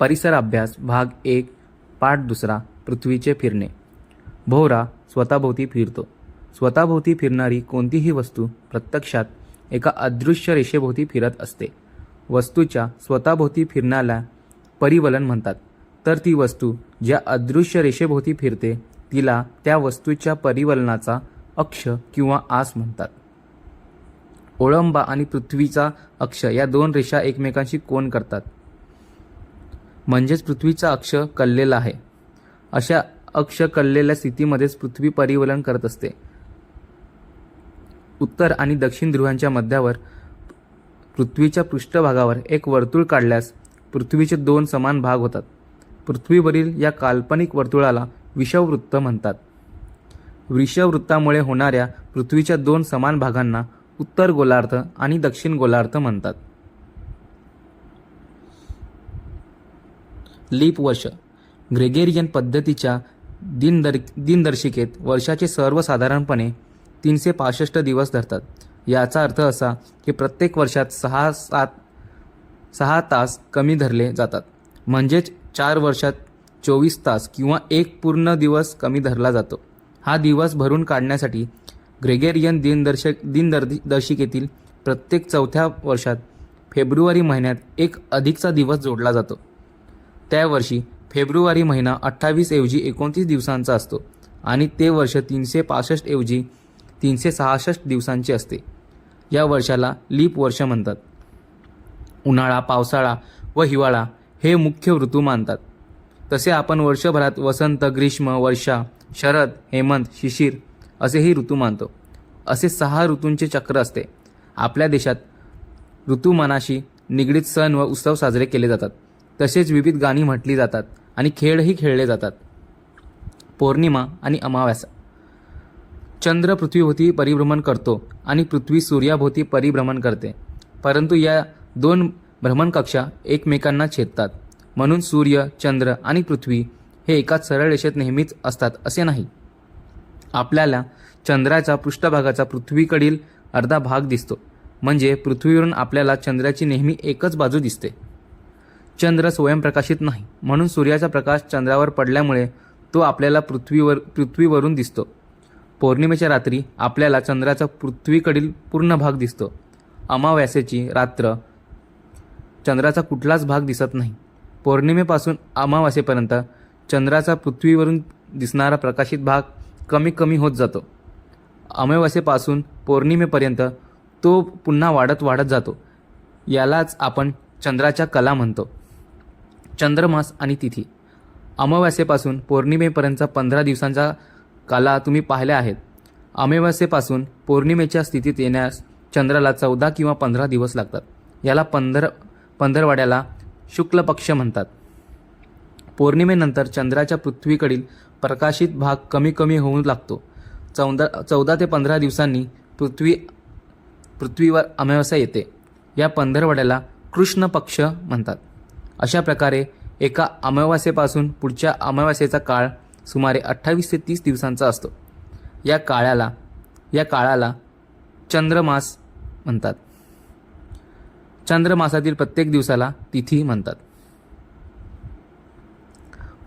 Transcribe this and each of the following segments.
परिसर अभ्यास भाग 1 पाठ 2 पृथ्वीचे फिरणे. भोवरा स्वतःभोवती फिरतो. स्वतःभोवती फिरणारी कोणतीही वस्तू प्रत्यक्षात एका अदृश्य रेषेभोवती फिरत असते. वस्तूच्या स्वतःभोवती फिरण्याला परिवलन म्हणतात. तर ती वस्तू ज्या अदृश्य रेषेभोवती फिरते तिला त्या वस्तूच्या परिवलनाचा अक्ष किंवा आस म्हणतात. ओळंबा आणि पृथ्वीचा अक्ष या दोन रेषा एकमेकांशी कोन करतात. म्हणजेच पृथ्वीचा अक्ष कललेला आहे. अशा अक्ष कललेल्या स्थितीमध्येच पृथ्वी परिवलन करत असते. उत्तर आणि दक्षिण ध्रुवांच्या मध्यावर पृथ्वीच्या पृष्ठभागावर एक वर्तुळ काढल्यास पृथ्वीचे दोन समान भाग होतात. पृथ्वीवरील या काल्पनिक वर्तुळाला विषुववृत्त म्हणतात. विषुववृत्तामुळे होणाऱ्या पृथ्वीच्या दोन समान भागांना उत्तर गोलार्ध आणि दक्षिण गोलार्ध म्हणतात. लीप वर्ष ग्रेगोरियन पद्धतीच्या दिनदर्शिकेत वर्षाचे सर्वसाधारणपणे 365 दिवस धरतात. याचा अर्थ असा की प्रत्येक वर्षात 6 तास कमी धरले जातात. म्हणजेच 4 वर्षात 24 तास किंवा एक पूर्ण दिवस कमी धरला जातो. हा दिवस भरून काढण्यासाठी ग्रेगोरियन दिनदर्शिकेतील प्रत्येक चौथ्या वर्षात फेब्रुवारी महिन्यात एक अधिकचा दिवस जोडला जातो. त्या वर्षी फेब्रुवारी महिना 28 ऐवजी 29 दिवसांचा असतो आणि ते वर्ष 365 ऐवजी 366 दिवसांचे असते. या वर्षाला लीप वर्ष म्हणतात. उन्हाळा, पावसाळा व हिवाळा हे मुख्य ऋतू मानतात. तसे आपण वर्षभरात वसंत, ग्रीष्म, वर्षा, शरद, हेमंत, शिशिर असेही ऋतू मानतो. असे 6 ऋतूंचे चक्र असते. आपल्या देशात ऋतुमानाशी निगडीत सण व उत्सव साजरे केले जातात. तसेच विविध गाणी म्हटली जातात आणि खेळही खेळले जातात. पौर्णिमा आणि अमावास्या. चंद्र पृथ्वीभोवती परिभ्रमण करतो आणि पृथ्वी सूर्याभोवती परिभ्रमण करते. परंतु या दोन भ्रमणकक्षा एकमेकांना छेदतात. म्हणून सूर्य, चंद्र आणि पृथ्वी हे एकाच सरळ रेषेत नेहमीच असतात असे नाही. आपल्याला चंद्राच्या पृष्ठभागाचा पृथ्वीकडील अर्धा भाग दिसतो. म्हणजे पृथ्वीवरून आपल्याला चंद्राची नेहमी एकच बाजू दिसते. चंद्र स्वयंप्रकाशित नाही. म्हणून सूर्याचा प्रकाश चंद्रावर पडल्यामुळे तो आपल्याला पृथ्वीवरून दिसतो. पौर्णिमेच्या रात्री आपल्याला चंद्राचा पृथ्वीकडील पूर्ण भाग दिसतो. अमावास्येची रात्र चंद्राचा कुठलाच भाग दिसत नाही. पौर्णिमेपासून अमावास्येपर्यंत चंद्राचा पृथ्वीवरून दिसणारा प्रकाशित भाग कमी कमी होत जातो. अमावास्येपासून पौर्णिमेपर्यंत तो पुन्हा वाढत जातो. यालाच आपण चंद्राच्या कला म्हणतो. चंद्रमास आणि तिथी. अमावास्येपासून पौर्णिमेपर्यंतचा 15 दिवसांचा काला तुम्ही पाहिल्या आहेत. अमावास्येपासून पौर्णिमेच्या स्थितीत येण्यास चंद्राला 14 किंवा 15 दिवस लागतात. याला पंधरवड्याला शुक्ल पक्ष म्हणतात. पौर्णिमेनंतर चंद्राच्या पृथ्वीकडील प्रकाशित भाग कमी कमी होऊ लागतो. 14 ते 15 दिवसांनी पृथ्वीवर अमावास्या येते. या पंधरवड्याला कृष्ण पक्ष म्हणतात. अशा प्रकारे एका अमावास्येपासून पुढच्या अमावास्येचा काळ सुमारे 28 ते 30 दिवसांचा असतो. या काळाला चंद्रमास म्हणतात. चंद्रमासातील प्रत्येक दिवसाला तिथी म्हणतात.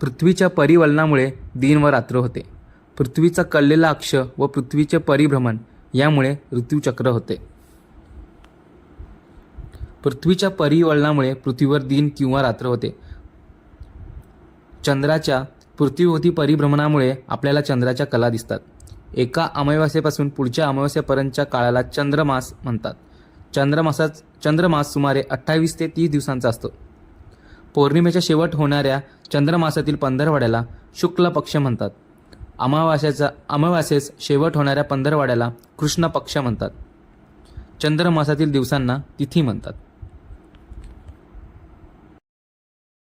पृथ्वीच्या परिवलनामुळे दिन व रात्र होते. पृथ्वीचा कललेला अक्ष व पृथ्वीचे परिभ्रमण यामुळे ऋतुचक्र होते. पृथ्वीच्या परिवलनामुळे पृथ्वीवर दिन किंवा रात्र होते. चंद्राच्या पृथ्वीभोवती परिभ्रमणामुळे आपल्याला चंद्राच्या कला दिसतात. एका अमावास्येपासून पुढच्या अमावास्येपर्यंतच्या काळाला चंद्रमास म्हणतात. चंद्रमास सुमारे 28 ते 30 दिवसांचा असतो. पौर्णिमेच्या शेवट होणाऱ्या चंद्रमासातील पंधरवड्याला शुक्ल पक्ष म्हणतात. अमावास्येस शेवट होणाऱ्या पंधरवड्याला कृष्ण पक्ष म्हणतात. चंद्रमासातील दिवसांना तिथी म्हणतात.